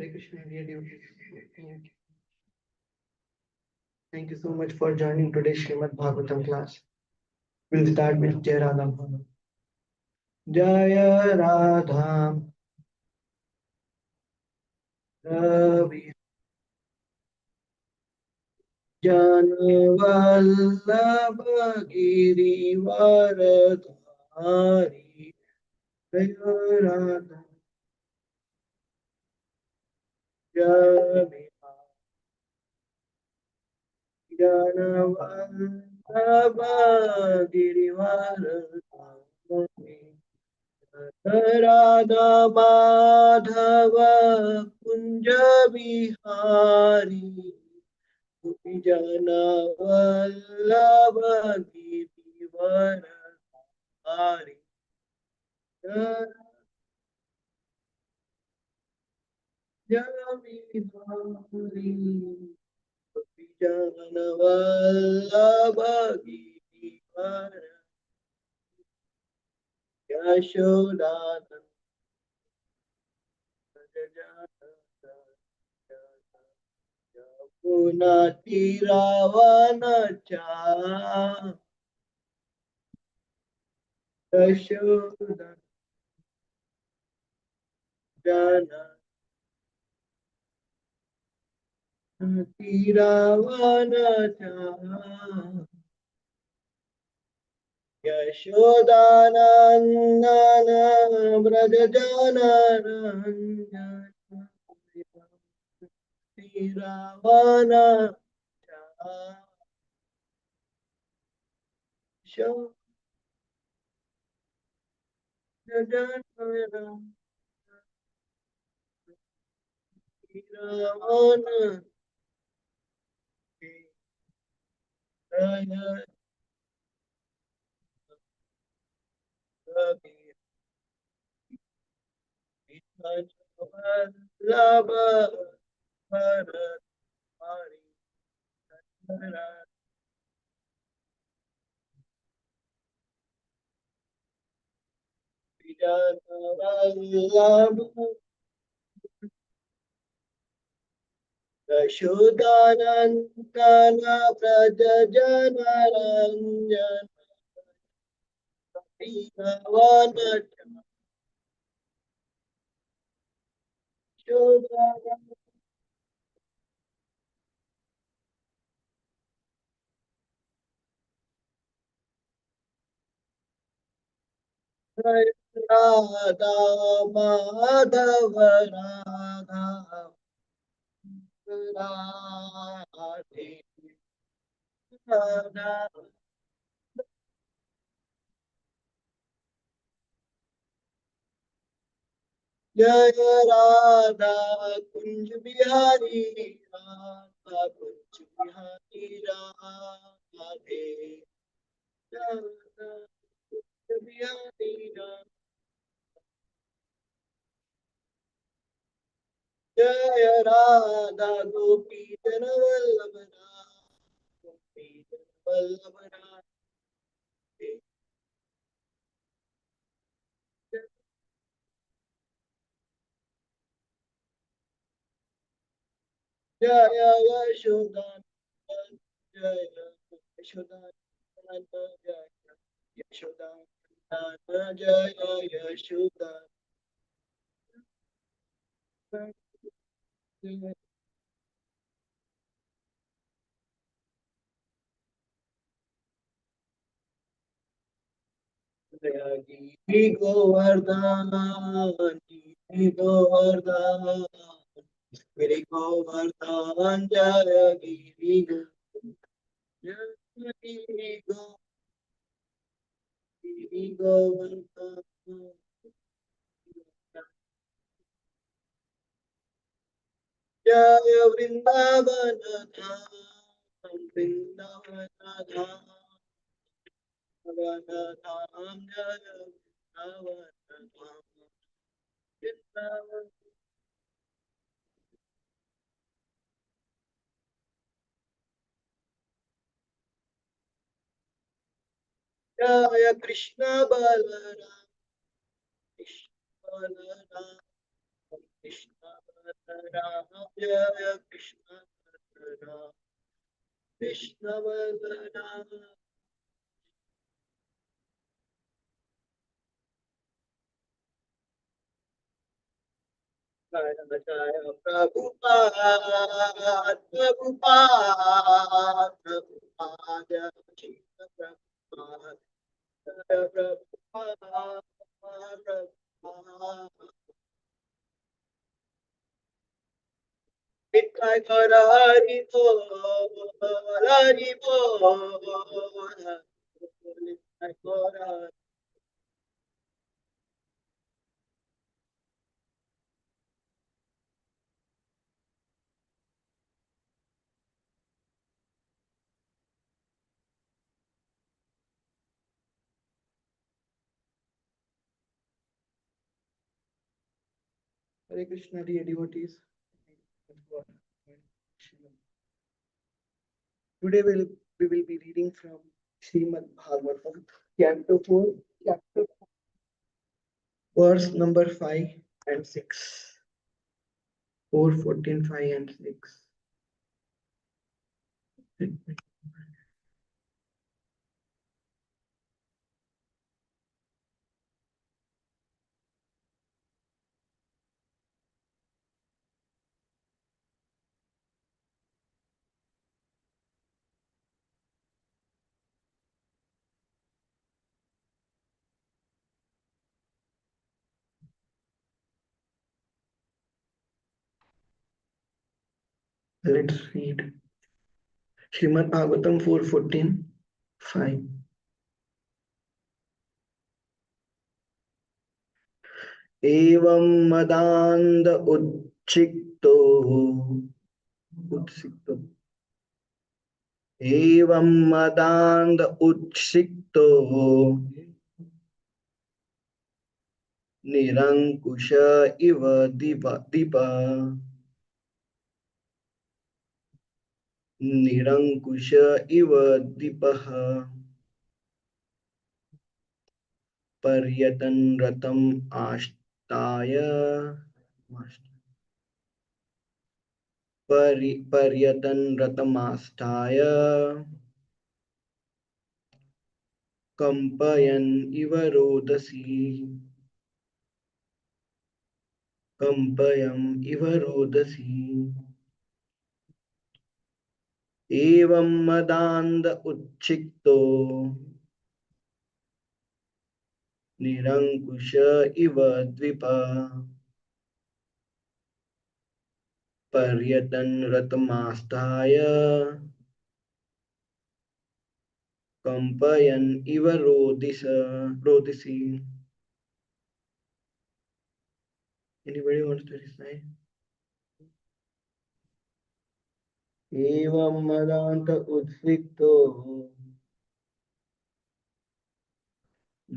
Hare Krishna, dear devotees. Thank thank you so much for joining today's Srimad Bhagavatam class. We'll start with Jai Radha Bhava. Jaya Radha Ravi Janavallabha Girivaradhari Jaya Radha Ravi Janavallabha Girivaradhari Radha Madhav Kunj Bihari गोपी जन वल्लभ गिरिवर धारी बिहारी गोपी जन वल्लभ गिरिवर यशोदानंद यमुना तीरावनचा यशोदा जन तीरावनचा यशोदानंदन व्रज जनरंजन तीरावनचा यशोदा तीरावन वल्लभ भरत वल्लभ यशोदानंदन व्रज जनरंजन तीरावन राधा माधव राधा राधे राधा जय राधा कुंज बिहारी राधा कुंज बिहारी राधे राधा कुंज बिहारी राधे जय राधा गोपी जन वल्लभ गोपी जन वल्लभ राधे जय यशोदानंदन जय यशोदानंदन जय यशोदानंदन जय यशोदानंदन गिरि गोवर्धन गिरि गोवर्धन गिरि गोवर्धन जय गिरि गिरि गिरि गोवर्धन जय वृंदावन धाम वृंदावन धाम धाम जय वृंदावन धाम वृंदावन जय Krishna Balram Krishna Balram Krishna Ram Jaya Krishna Ram Krishna Ram Jaya Jaya Prabhupada Prabhupada Prabhupada Krishna Prabhupada Jaya Prabhupada Prabhupada Nitai Gaura Hari Bol Hari Bol Nitai Gaura Hare Krishna, dear devotees. Today we will be reading from Srimad Bhagavatam, chapter 4, chapter verse number 5 and 6. 4, 14, 5 and 6. Let's read Srimad Bhagavatam 4:14, 5. एवं मदान्ध उत्सिक्तो एवं मदान्ध उत्सिक्तो निरंकुश इव दीप निरंकुश इव दीपः पर्यटन रतम आस्ताय पर्यटन रतमास्ताय कंपयन इव रोदसी कंपयम इव रोदसी एवं मदान्ध उच्छिक्तो निरंकुश इव द्विप पर्यटन रतमास्ताय कंपयन इव रोदिसी. Anybody wants to recite? एवं मदान्त उद्सिक्तो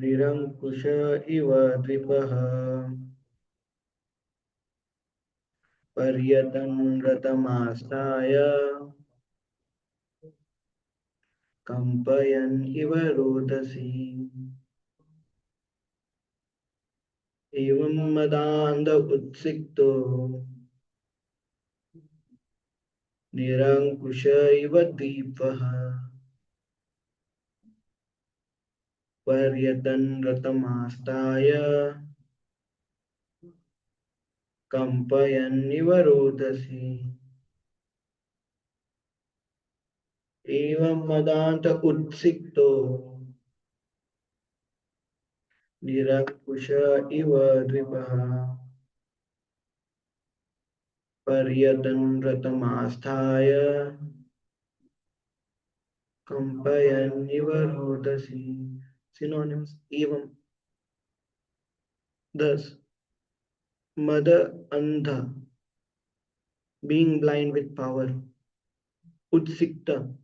निरंकुश इव द्विपः पर्यटन रतमास्ताय कंपयन इव रोदसी. एवं मदान्त उत्सिक्तो निरंकुश इव दीपः पर्यटन रतमास्ताय कंपयन इव रोदसी. एवं मदान्त उत्सिक्तो निरंकुश इव द्विपः पर्यटन रतमास्थाय कंपयन इव रोदसी. Synonyms: एवं, thus, mother andha, being blind with power, utsikta,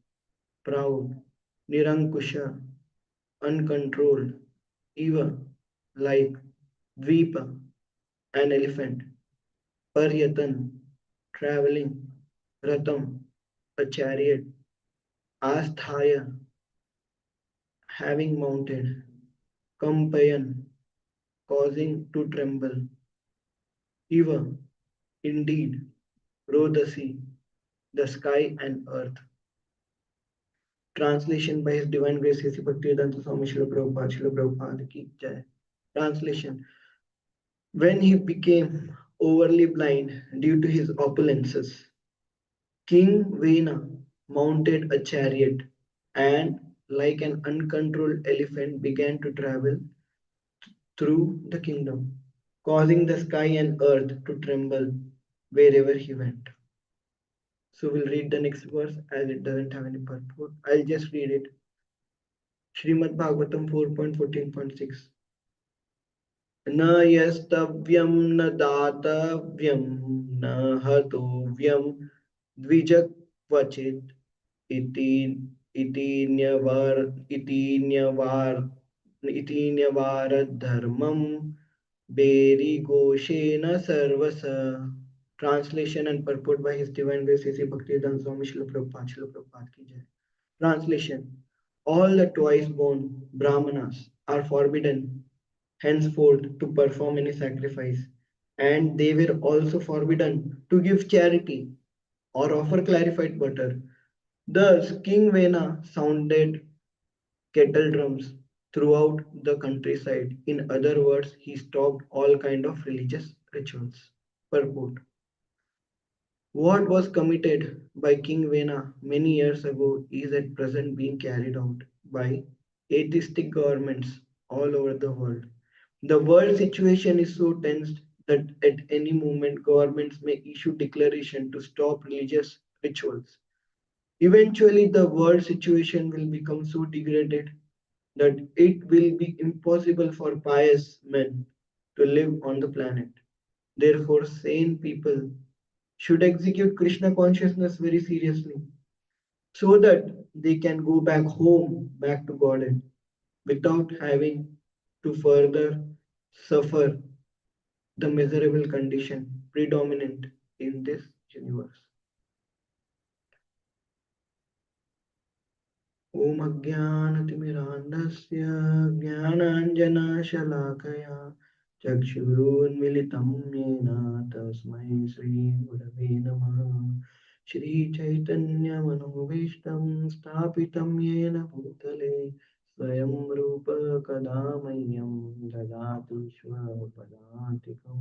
proud, nirankusha, uncontrolled, eva, like, dvipa, an elephant, paryatan, traveling, ratam, a chariot, asthaya, having mounted, kampayan, causing to tremble, eva, Indeed, row the sea, the sky and earth. Translation by His Divine Grace A.C. Bhaktivedanta Swami Srila Prabhupada ki jai. Translation. When he became overly blind due to his opulences, King Vena mounted a chariot and, like an uncontrolled elephant, began to travel through the kingdom, causing the sky and earth to tremble wherever he went. So we'll read the next verse as it doesn't have any purport. I'll just read it. Srimad Bhagavatam 4.14.6. न यस्तव्यं न दातव्यं न हतव्यं द्विजक्वचित् इति इति न्यवार इति न्यवार इति न्यवारधर्मं बेरिघोषेण सर्वस. Translation and purport by His Divine Grace A.C. Bhaktivedanta Swami Srila Prabhupada ki jai. Translation. All the twice born Brahmanas are forbidden henceforth to perform any sacrifice, and they were also forbidden to give charity or offer clarified butter. Thus, King Vena sounded kettle drums throughout the countryside. In other words, he stopped all kind of religious rituals. Purport. What was committed by King Vena many years ago is at present being carried out by atheistic governments all over the world. The world situation is so tensed that at any moment governments may issue declaration to stop religious rituals. Eventually, the world situation will become so degraded that it will be impossible for pious men to live on the planet. Therefore, sane people should execute Krishna consciousness very seriously so that they can go back home, back to Godhead, without having to further suffer the miserable condition predominant in this universe. ॐ अज्ञानतिमिरान्धस्य ज्ञानाञ्जनशलाकया चक्षुरुन्मिलितं येन तस्मै श्रीगुरवे नमः. श्रीचैतन्यमनोभीष्टं स्थापितं येन भूतले स्वयं रूप कदा मह्यं ददाति स्वपदान्तिकं.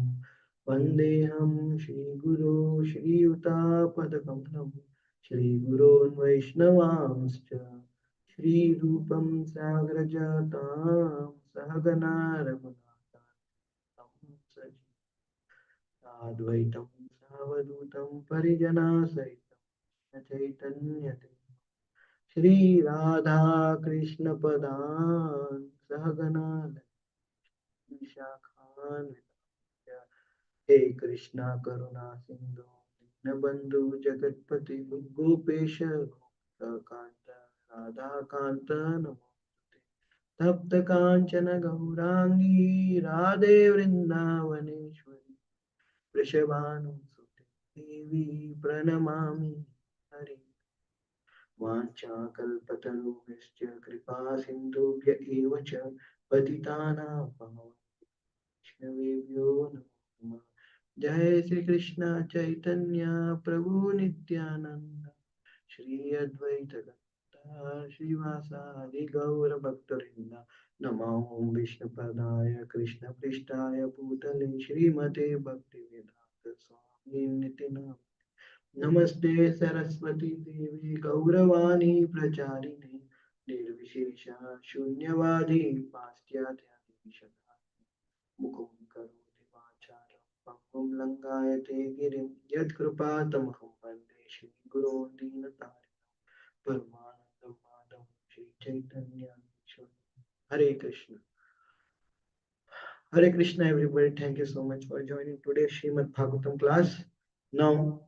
वन्देऽहं श्रीगुरो श्रीयुतापदकमलं श्रीगुरोन् वैष्णवांश्च श्रीरूपं साग्रजातां सहगना रघुनाथान्वितं सजीवं सावधूतं परिजनसहितं चैतन्यदेवं श्रीराधाकृष्णपदान् सहगना विशाखान्वितं. हे कृष्णा करुणा सिंधु दीनबंधु जगतपति गोपेश गोपिकांत राधाकांत नमोस्तुते. तप्त कांचन गौरांगी राधे वृंदावनेश्वरी वृषभानुसुते देवी प्रणमामि हरि. वाञ्छाकल्पतरुभ्यश्च कृपा सिन्धुभ्य एव च पतितानां वैष्णवेभ्यो नमो नमः. जय श्री कृष्ण चैतन्य प्रभु नित्यानंद श्री अद्वैत गदाधर श्रीवासादि गौर भक्तवृंद. नमो विष्णुपदाय कृष्ण पृष्ठाय भूतले श्रीमते भक्तिवेदांत स्वामी निति नाम. नमस्ते सरस्वती देवी गौरवाणी प्रचारिणे निर्विशेष शून्यवादी पाश्चात्य मुखं करोति वाचालं पङ्गुं लङ्घयते गिरिं यत्कृपातमहं वन्दे श्रीगुरोन् दीनतारिणं परमानन्दं माधवं श्रीचैतन्येश्वरं. Hare Krishna. Hare Krishna, everybody. Thank you so much for joining today's Srimad Bhagavatam class. Now,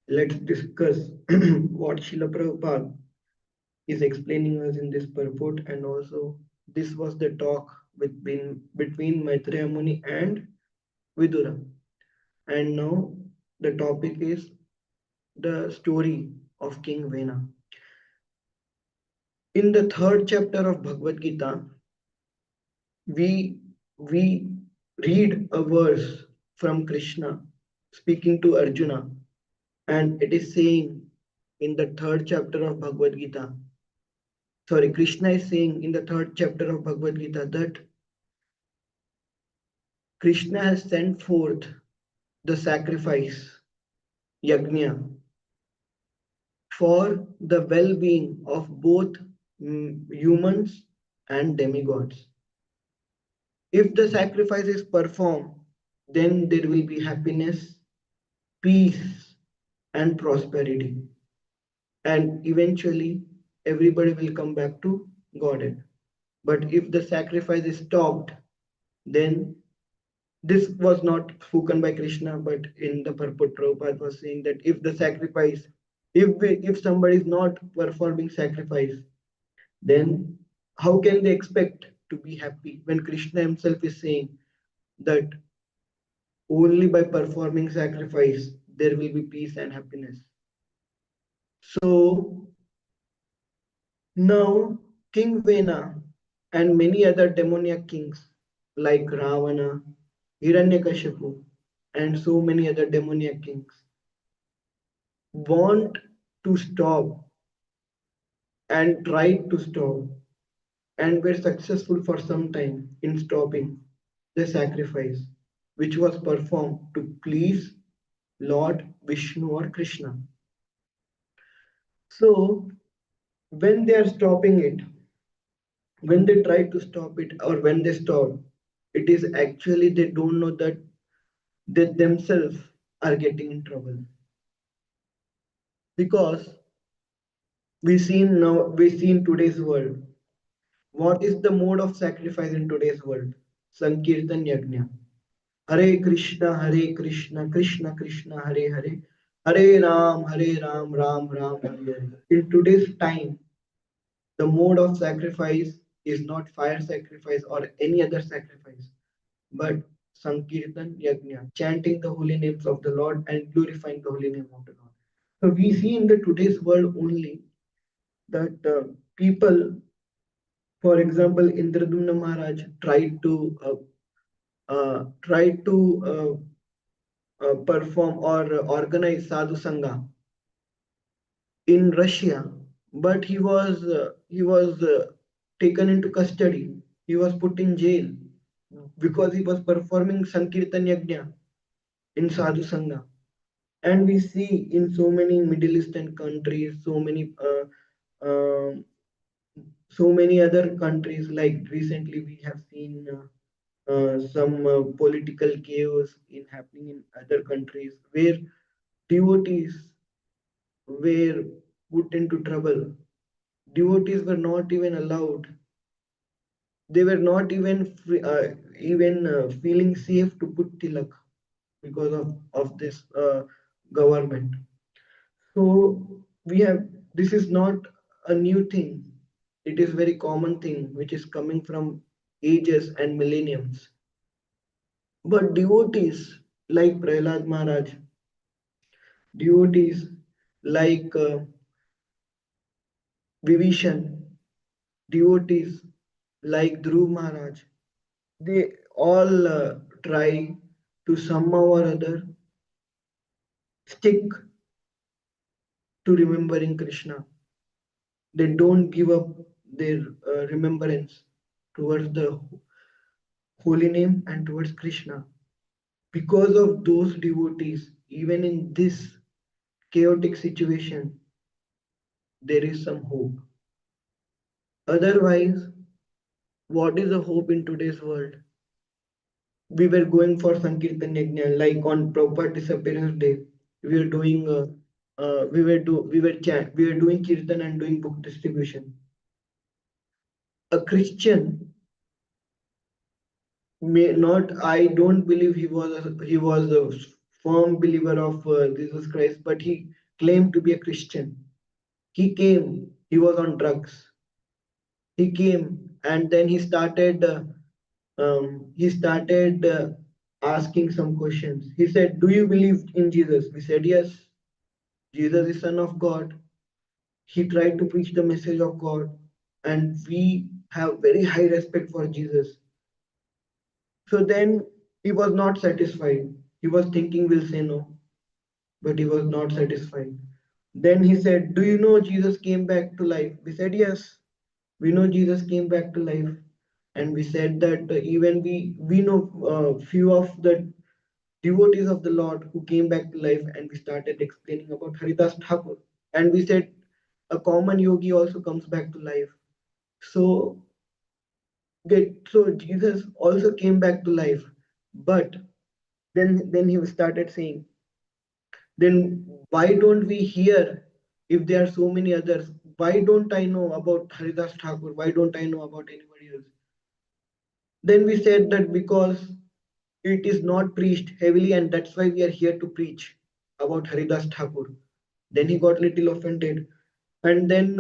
let's discuss what Srila Prabhupada is explaining us in this purport, and also this was the talk between Maitreya Muni and Vidura. And now the topic is the story of King Vena. In the third chapter of Bhagavad Gita, we read a verse from Krishna speaking to Arjuna, and it is saying in the third chapter of Bhagavad Gita, sorry, Krishna is saying in the third chapter of Bhagavad Gita that Krishna has sent forth the sacrifice, yajna, for the well being of both humans and demigods. If the sacrifice is performed, then there will be happiness, peace, and prosperity. And eventually, everybody will come back to Godhead. But if the sacrifice is stopped, then this was not spoken by Krishna, but in the purport Prabhupada was saying that if the sacrifice, if somebody is not performing sacrifice, then how can they expect to be happy when Krishna himself is saying that only by performing sacrifice there will be peace and happiness. So now King Vena and many other demoniac kings like Ravana, Hiranyakashipu, and so many other demoniac kings want to stop and tried to stop and were successful for some time in stopping the sacrifice which was performed to please Lord Vishnu or Krishna. So when they are stopping it, when they try to stop it or when they stop, it is actually they don't know that they themselves are getting in trouble. Because we see in today's world, what is the mode of sacrifice in today's world? Sankirtan Yajna. Hare Krishna, Hare Krishna, Krishna Krishna, Hare Hare, Hare Ram, Ram Ram, Hare Hare. In today's time, the mode of sacrifice is not fire sacrifice or any other sacrifice, but Sankirtan Yajna, chanting the holy names of the Lord and glorifying the holy name of the Lord. So we see in the today's world only that people, for example, Indradumna Maharaj tried to perform or organize sadhu sangha in Russia, but he was taken into custody. He was put in jail because he was performing Sankirtan Yajna in sadhu sangha. And we see in so many Middle Eastern countries, so many other countries. Like recently, we have seen some political chaos in happening in other countries where devotees were put into trouble. Devotees were not even allowed. They were not even feeling safe to put tilak because of this government. So we have this is not a new thing. It is very common thing which is coming from ages and millenniums. But devotees like Prahlad Maharaj, devotees like Vibhishan, devotees like Dhruv Maharaj, they all try to somehow or other stick to remembering Krishna. They don't give up their remembrance towards the holy name and towards Krishna. Because of those devotees, even in this chaotic situation, there is some hope. Otherwise, what is the hope in today's world? We were going for Sankirtan Yajna, like on Prabhupada disappearance day. We were doing we were doing kirtan and doing book distribution. A Christian may not. I don't believe he was a firm believer of Jesus Christ, but he claimed to be a Christian. He came. He was on drugs. He came and then he started asking some questions. He said, "Do you believe in Jesus?" We said, "Yes. Jesus is Son of God." He tried to preach the message of God, and we have very high respect for Jesus. So then he was not satisfied. He was thinking we'll say no, but he was not satisfied. Then he said, "Do you know Jesus came back to life?" We said, "Yes, we know Jesus came back to life." And we said that even we know few of the devotees of the Lord who came back to life, and we started explaining about Haridas Thakur. And we said a common yogi also comes back to life. So so Jesus also came back to life. But then he started saying, then why don't we hear if there are so many others? Why don't I know about Haridas Thakur? Why don't I know about anybody else? Then we said that because it is not preached heavily, and that's why we are here to preach about Haridas Thakur. Then he got little offended. And then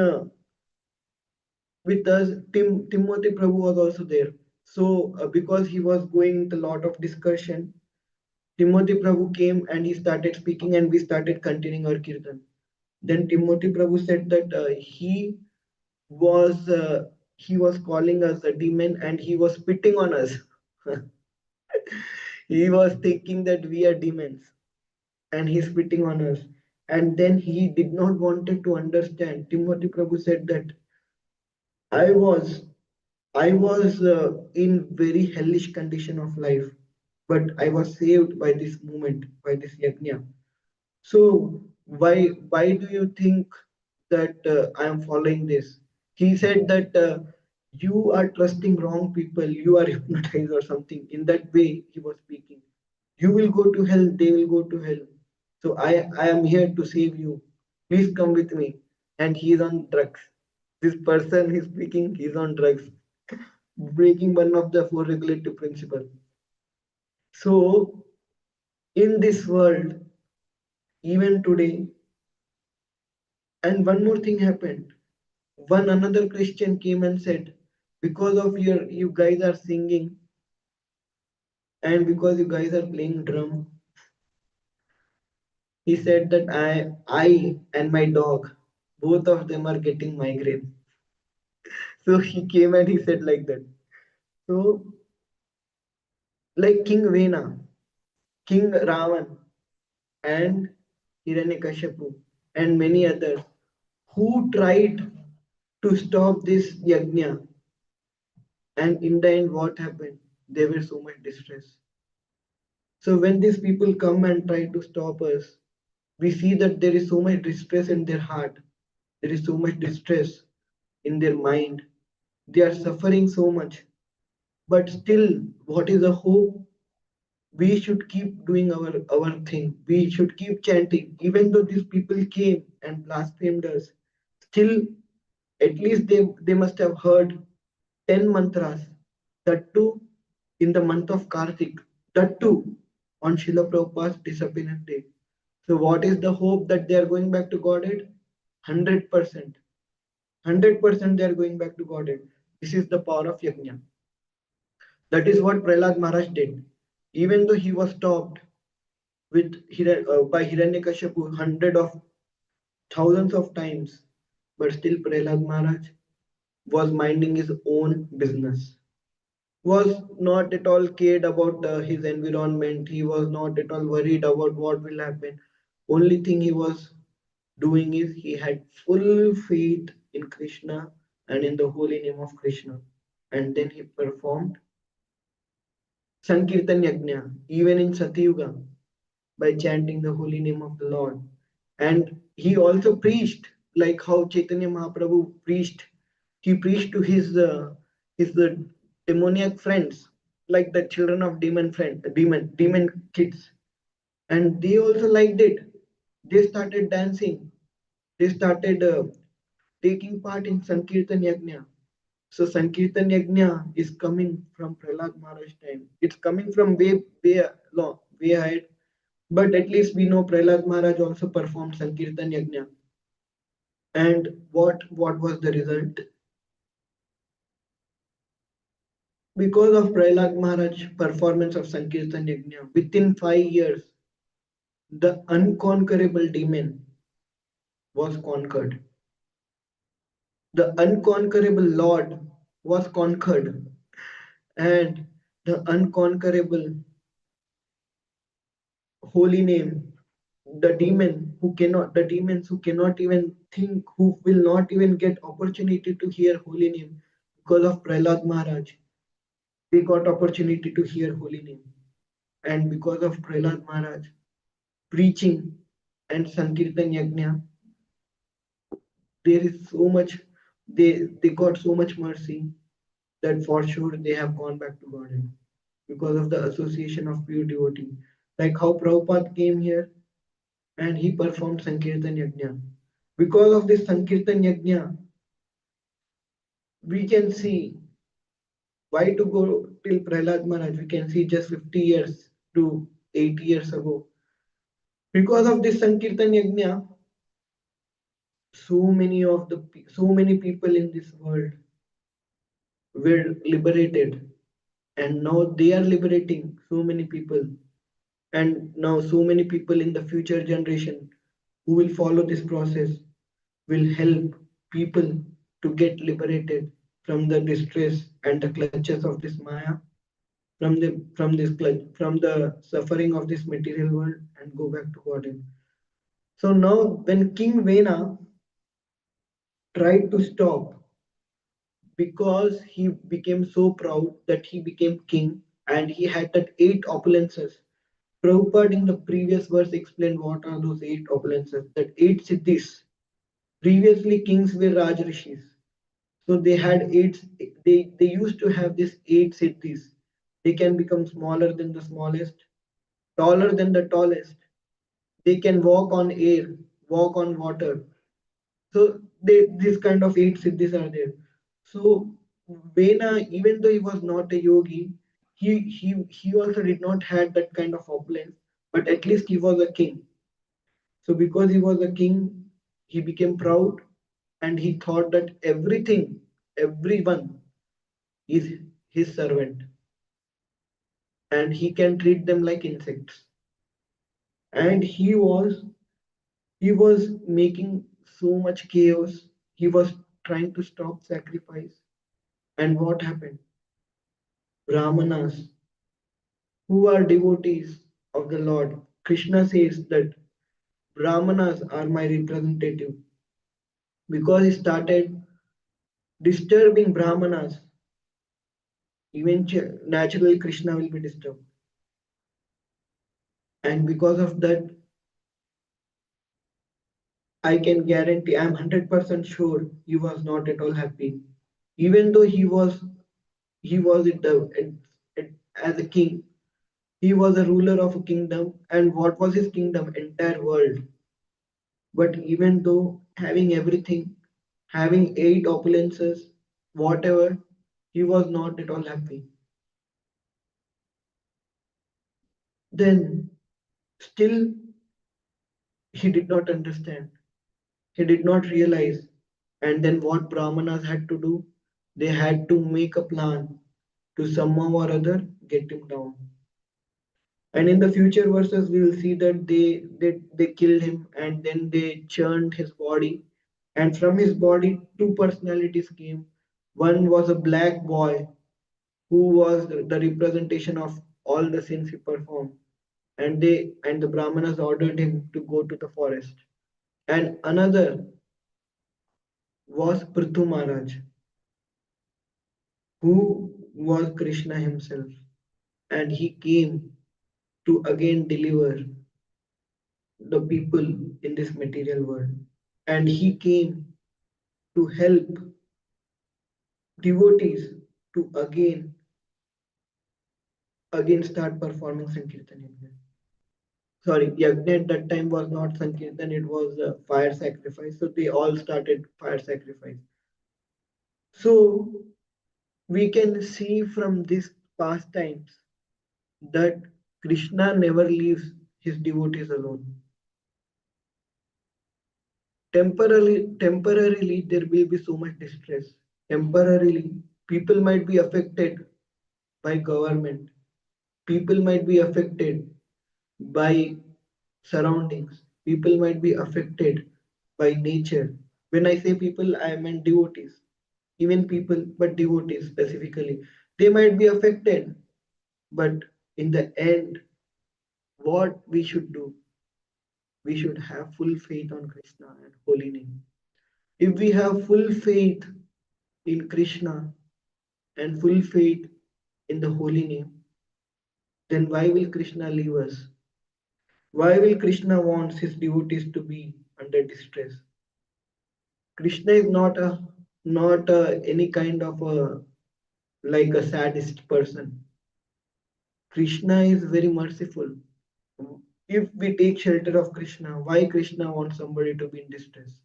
with us, Timothy Prabhu was also there. So because he was going with a lot of discussion, Timothy Prabhu came and he started speaking, and we started continuing our kirtan. Then Timothy Prabhu said that was uh, he was calling us a demon and he was spitting on us. He was thinking that we are demons and he's spitting on us. And then he did not wanted to understand. Timothy Prabhu said that I was I was in very hellish condition of life, but I was saved by this moment, by this yajna. So why do you think that I am following this? He said that you are trusting wrong people, you are hypnotized or something. In that way, he was speaking. You will go to hell, they will go to hell. So I am here to save you. Please come with me. And he is on drugs. This person is speaking, he is on drugs, breaking one of the four regulative principles. So in this world, even today, and one more thing happened. One another Christian came and said, because of you guys are singing and because you guys are playing drum, he said that I and my dog, both of them are getting migraine. So he came and he said like that. So like King Vena, King Ravan, and Hiranyakashipu, and many others who tried to stop this yajna, and in the end, what happened? They were so much distressed. So when these people come and try to stop us, we see that there is so much distress in their heart. There is so much distress in their mind. They are suffering so much. But still, what is the hope? We should keep doing our thing. We should keep chanting. Even though these people came and blasphemed us, still, at least they must have heard 10 mantras, that too in the month of Kartik, that too on Srila Prabhupada's disappearance day. So, what is the hope that they are going back to Godhead? 100%. 100% they are going back to Godhead. This is the power of Yajna. That is what Prahlad Maharaj did. Even though he was stopped by Hiranyakashipu hundred of thousands of times, but still Prahlad Maharaj was minding his own business. Was not at all cared about his environment. He was not at all worried about what will happen. Only thing he was doing is he had full faith in Krishna and in the holy name of Krishna. And then he performed Sankirtan Yajna, even in Satyuga, by chanting the holy name of the Lord. And he also preached, like how Chaitanya Mahaprabhu preached. He preached to his demoniac friends, like the children of demon kids, and they also liked it. They started dancing. They started taking part in Sankirtan Yajna. So Sankirtan Yajna is coming from Prahlad Maharaj time. It's coming from way long, way ahead. But at least we know Prahlad Maharaj also performed Sankirtan Yajna. And what was the result? Because of Prahlad Maharaj performance of Sankirtan Yajna, within 5 years, the unconquerable demon was conquered. The unconquerable Lord was conquered, and the unconquerable holy name, the demons who cannot even think, who will not even get opportunity to hear holy name because of Prahlad Maharaj. They got opportunity to hear holy name. And because of Prahlad Maharaj preaching and Sankirtan Yajna, there is so much, they got so much mercy that for sure they have gone back to Godhead because of the association of pure devotee. Like how Prabhupada came here and he performed Sankirtan Yajna. Because of this Sankirtan Yajna, we can see why to go till Prahlad Maharaj. We can see just 50 years to 80 years ago. Because of this Sankirtan Yajna, so many people in this world were liberated, and now they are liberating so many people, and now so many people in the future generation who will follow this process will help people to get liberated from the distress and the clutches of this Maya, from the suffering of this material world, and go back to God. So now when King Vena tried to stop, because he became so proud that he became king and he had that eight opulences. Prabhupada in the previous verse explained what are those eight opulences, that eight siddhis. Previously, kings were Raj Rishis. So they had eight, they used to have this eight siddhis. They can become smaller than the smallest, taller than the tallest. They can walk on air, walk on water. So this kind of eight siddhis are there. So Vena, even though he was not a yogi, he also did not had that kind of opulence, but at least he was a king. So because he was a king, he became proud and he thought that everyone is his servant and he can treat them like insects. And he was making so much chaos. He was trying to stop sacrifice. And what happened? Brahmanas, who are devotees of the Lord, Krishna says that Brahmanas are my representative. Because he started disturbing Brahmanas, eventually naturally Krishna will be disturbed. And because of that, I can guarantee, I'm 100% sure he was not at all happy. Even though he was as a king, he was a ruler of a kingdom. And what was his kingdom? Entire world. But even though having everything, having eight opulences, whatever, he was not at all happy. Then still he did not understand. He did not realize. And then what Brahmanas had to do? They had to make a plan to somehow or other get him down. And in the future verses, we will see that they killed him and then they churned his body. And from his body, two personalities came. One was a black boy who was the representation of all the sins he performed. And the Brahmanas ordered him to go to the forest. And another was Prithu Maharaj, who was Krishna himself. And he came to again deliver the people in this material world. And he came to help devotees to again start performing Sankirtan Yajna. Sorry, Yajna at that time was not Sankirtan, it was a fire sacrifice. So they all started fire sacrifice. So we can see from these past times that Krishna never leaves his devotees alone. Temporarily, there will be so much distress. Temporarily, people might be affected by government. People might be affected by surroundings. People might be affected by nature. When I say people, I mean devotees. Even people, but devotees specifically. They might be affected, but in the end, what we should do? We should have full faith on Krishna and holy name. If we have full faith in Krishna and full faith in the holy name, then why will Krishna leave us? Why will Krishna wants his devotees to be under distress? Krishna is not any kind of a like a sadist person. Krishna is very merciful. If we take shelter of Krishna, why Krishna wants somebody to be in distress?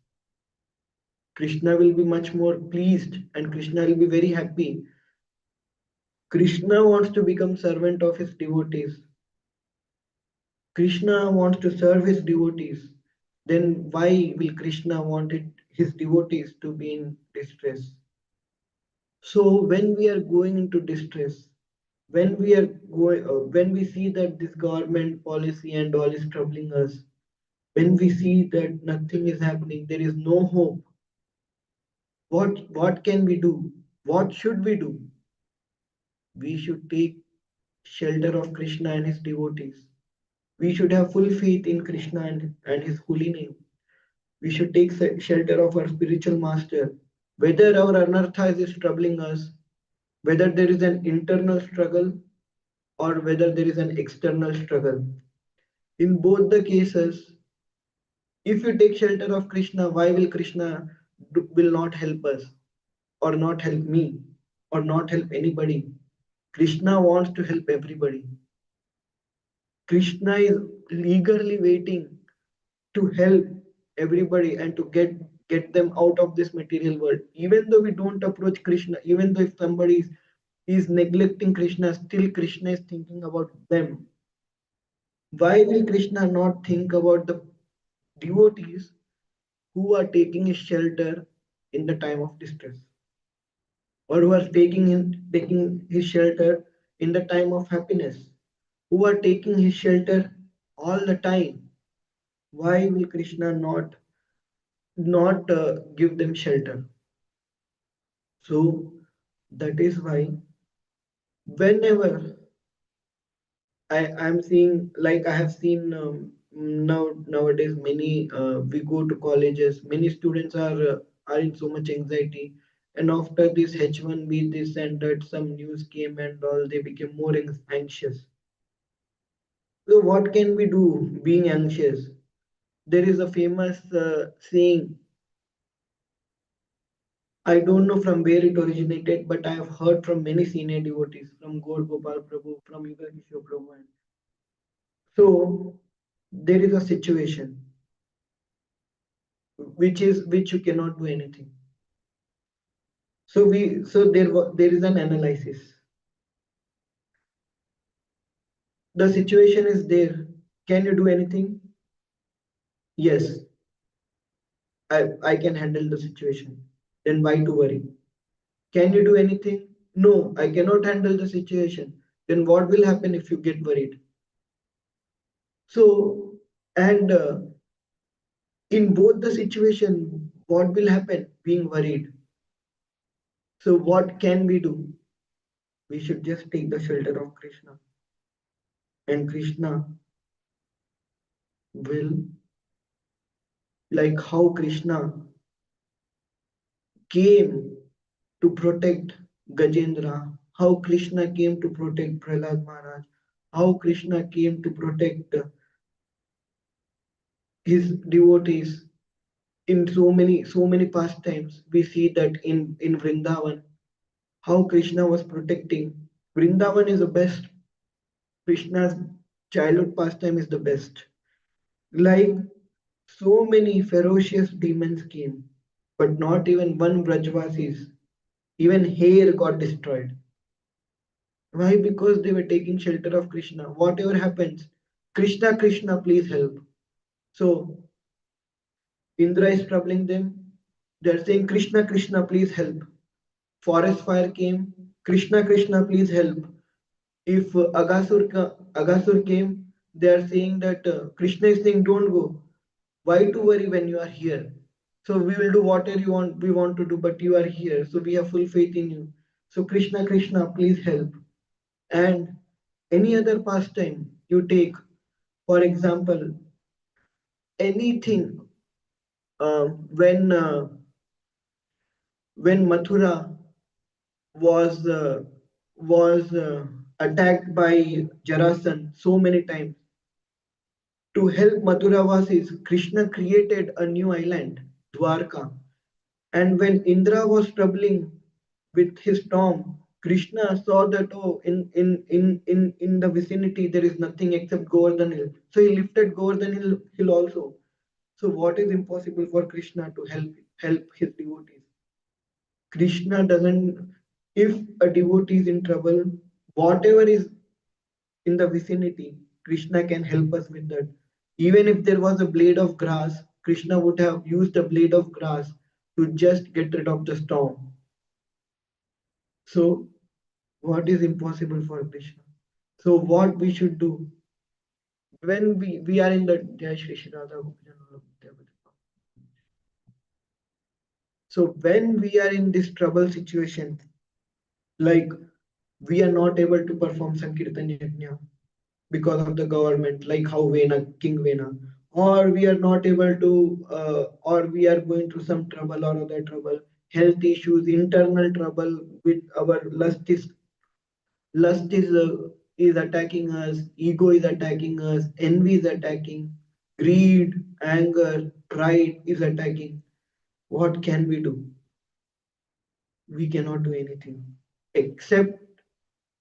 Krishna will be much more pleased and Krishna will be very happy. Krishna wants to become servant of his devotees. Krishna wants to serve his devotees. Then why will Krishna wanted his devotees to be in distress? So when we are going into distress, when we see that this government policy and all is troubling us, when we see that nothing is happening, there is no hope. What can we do? What should we do? We should take shelter of Krishna and his devotees. We should have full faith in Krishna and his holy name. We should take shelter of our spiritual master. Whether our anarthas is troubling us, whether there is an internal struggle or whether there is an external struggle. In both the cases, if you take shelter of Krishna, why will Krishna will not help us or not help me or not help anybody? Krishna wants to help everybody. Krishna is eagerly waiting to help everybody and to get them out of this material world. Even though we don't approach Krishna, even though if somebody is neglecting Krishna, still Krishna is thinking about them. Why will Krishna not think about the devotees who are taking his shelter in the time of distress, or who are taking his shelter in the time of happiness, who are taking his shelter all the time? Why will Krishna not give them shelter? So that is why whenever I'm seeing, like I have seen nowadays many we go to colleges, many students are in so much anxiety, and after this H1B, this and that, some news came and all, they became more anxious. So what can we do being anxious? There is a famous saying. I don't know from where it originated, but I have heard from many senior devotees, from Gaur Gopal Prabhu, from Yugal Kishore Prabhu. So there is a situation which you cannot do anything. There is an analysis. The situation is there. Can you do anything? Yes, I can handle the situation. Then why to worry? Can you do anything? No, I cannot handle the situation. Then what will happen if you get worried? So, and in both the situation, what will happen? Being worried. So what can we do? We should just take the shelter of Krishna. And Krishna will, like how Krishna came to protect Gajendra, how Krishna came to protect Prahlad Maharaj, how Krishna came to protect his devotees in so many pastimes. We see that in Vrindavan, how Krishna was protecting. Vrindavan is the best. Krishna's childhood pastime is the best. Like so many ferocious demons came, but not even one Brajvasis, even hair got destroyed. Why? Because they were taking shelter of Krishna. Whatever happens, Krishna, Krishna, please help. So Indra is troubling them. They're saying, Krishna, Krishna, please help. Forest fire came. Krishna, Krishna, please help. If Agasur came, they are saying that Krishna is saying, don't go. Why to worry when you are here? So we will do whatever we want to do, but you are here. So we have full faith in you. So Krishna, Krishna, please help. And any other pastime you take, For example, anything uh, when uh, when Mathura was uh, was attacked by Jarasan so many times, to help Mathuravasis, Krishna created a new island, Dwarka. And when Indra was troubling with his storm, Krishna saw that oh, in the vicinity there is nothing except Govardhan Hill. So he lifted Hill also. So what is impossible for Krishna to help his devotees? Krishna doesn't. If a devotee is in trouble, whatever is in the vicinity, Krishna can help us with that. Even if there was a blade of grass, Krishna would have used a blade of grass to just get rid of the storm. So, what is impossible for Krishna? So, what we should do when we are in the Jai Shri Shri Radha Gopijan. So, when we are in this trouble situation, like we are not able to perform Sankirtan Yajna because of the government, like how King Vena, or we are not able to, or we are going through some trouble or other trouble, health issues, internal trouble with our lust is attacking us, ego is attacking us, envy is attacking, greed, anger, pride is attacking. What can we do? We cannot do anything except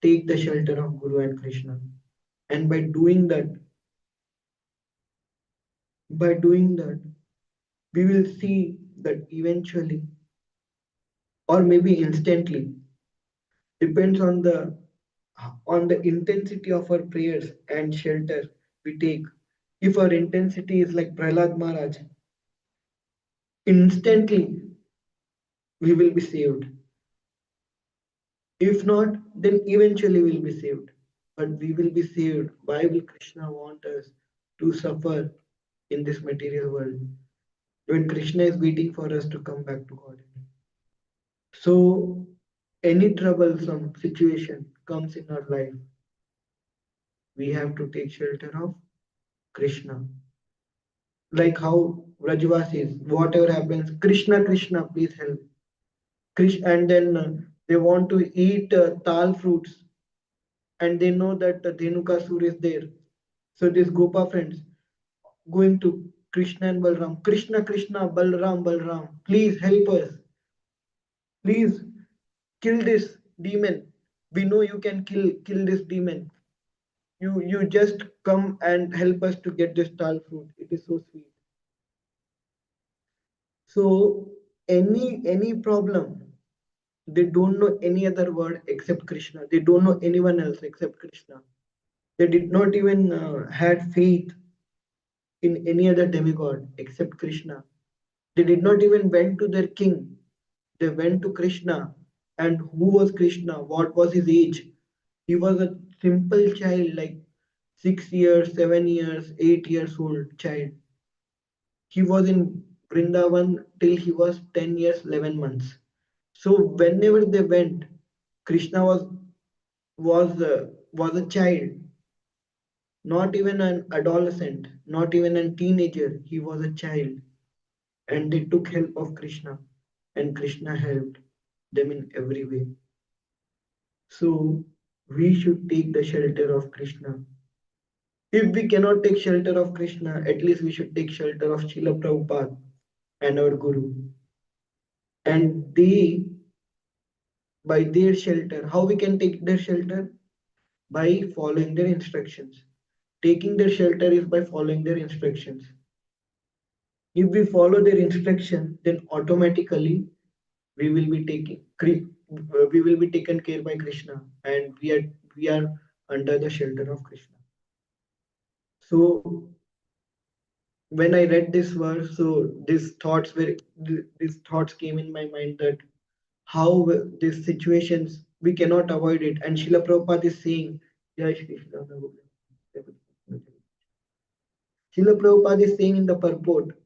take the shelter of Guru and Krishna. And by doing that, we will see that eventually, or maybe instantly, depends on the intensity of our prayers and shelter we take. If our intensity is like Prahlad Maharaj, instantly we will be saved. If not, then eventually we'll be saved. But we will be saved. Why will Krishna want us to suffer in this material world when Krishna is waiting for us to come back to God? So, any troublesome situation comes in our life, we have to take shelter of Krishna. Like how Vrajvasis, whatever happens, Krishna, Krishna, please help. Krishna, and then they want to eat tal fruits, and they know that the Dhenukasur is there. So these Gopa friends going to Krishna and Balram, Krishna, Krishna, Balram, Balram, please help us. Please kill this demon. We know you can kill this demon. You just come and help us to get this tal fruit. It is so sweet. So any problem, they don't know any other word except Krishna. They don't know anyone else except Krishna. They did not even had faith in any other demigod except Krishna. They did not even went to their king. They went to Krishna. And who was Krishna? What was his age? He was a simple child, like 6 years, 7 years, 8 years old child. He was in Vrindavan till he was 10 years, 11 months. So whenever they went, Krishna was a child, not even an adolescent, not even a teenager. He was a child, and they took help of Krishna, and Krishna helped them in every way. So we should take the shelter of Krishna. If we cannot take shelter of Krishna, at least we should take shelter of Srila Prabhupada and our Guru. And they, by their shelter, how we can take their shelter? By following their instructions. Taking their shelter is by following their instructions. If we follow their instruction, then automatically we will be we will be taken care by Krishna, and we are under the shelter of Krishna. So when I read this verse, so these thoughts came in my mind that how these situations we cannot avoid it. And Srila Prabhupada is saying, Jai Shri Srila Prabhupada is saying in the purport,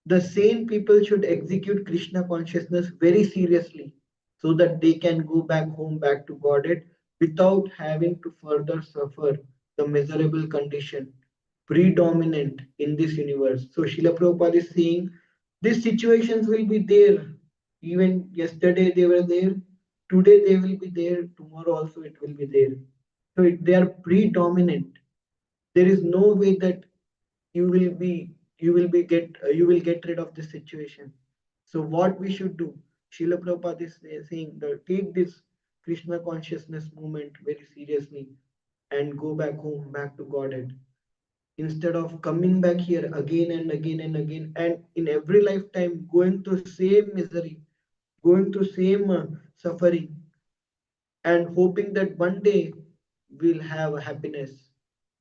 the sane people should execute Krishna consciousness very seriously so that they can go back home, back to Godhead without having to further suffer the miserable condition. predominant in this universe. So Srila Prabhupada is saying these situations will be there. Even yesterday they were there, today they will be there, tomorrow also it will be there. So they are predominant. There is no way that you will be you will get rid of this situation. So what we should do? Srila Prabhupada is saying that take this Krishna consciousness movement very seriously and go back home, back to Godhead instead of coming back here again and again and again and in every lifetime going through same misery, going through same suffering and hoping that one day we'll have happiness,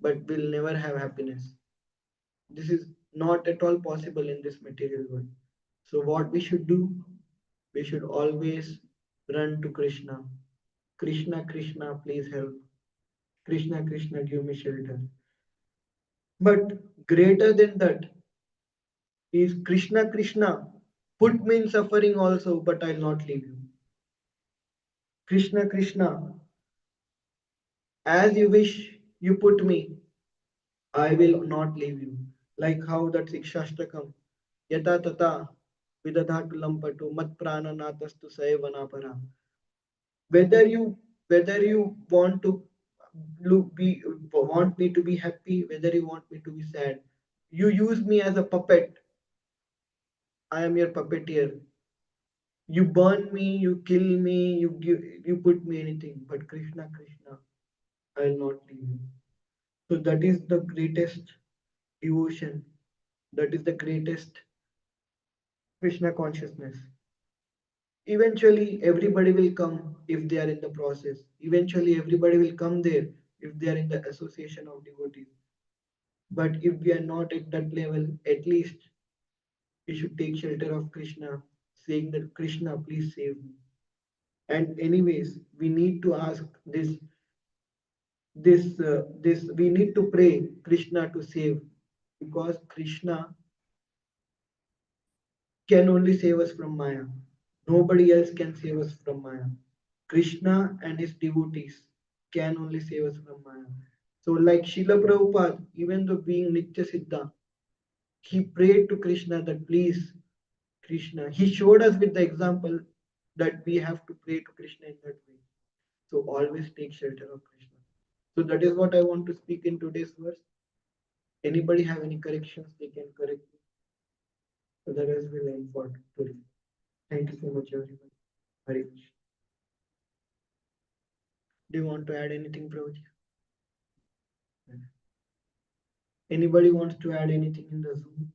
but we'll never have happiness. This is not at all possible in this material world. So what we should do? We should always run to Krishna. Krishna, Krishna, please help. Krishna, Krishna, give me shelter. But greater than that is Krishna, Krishna, put me in suffering also, but I'll not leave you. Krishna, Krishna, as you wish you put me, I will not leave you. Like how that Sikshashtakam, Yata Tata, Vidadhatu Lampatu, Mat Prana Natastu Sayavanapara. Whether you want to want me to be happy, whether you want me to be sad, you use me as a puppet. I am your puppeteer. You burn me, you kill me, you put me anything. But Krishna, Krishna, I'll not leave you. So that is the greatest devotion. That is the greatest Krishna consciousness. Eventually, everybody will come if they are in the process. Eventually, everybody will come there if they are in the association of devotees. But if we are not at that level, at least we should take shelter of Krishna, saying that Krishna, please save me. And anyways, we need to ask this we need to pray Krishna to save, because Krishna can only save us from Maya. Nobody else can save us from Maya. Krishna and his devotees can only save us from Maya. So like Srila Prabhupada, even though being Nitya Siddha, he prayed to Krishna that please Krishna, he showed us with the example that we have to pray to Krishna in that way. So always take shelter of Krishna. So that is what I want to speak in today's verse. Anybody have any corrections, they can correct me. Otherwise, we'll end for today. Thank you so much, everyone. Hari Krishna. Do you want to add anything, Prabhuji? Anybody wants to add anything in the Zoom?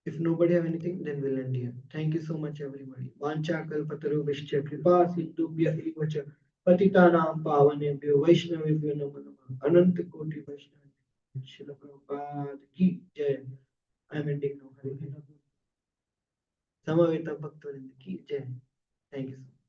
If nobody have anything, then we'll end here. Thank you so much, everybody. Vancha kalpatarubhishya kripa sindhubhya evacha patitanam pavanebhyo vaishnavebhyo namo namah. Ananta koti vaishnava. Srila Prabhupada ki jai. I'm ending now. Hari Krishna. Samaveta Bhaktivinoda ki jai. Thank you so much.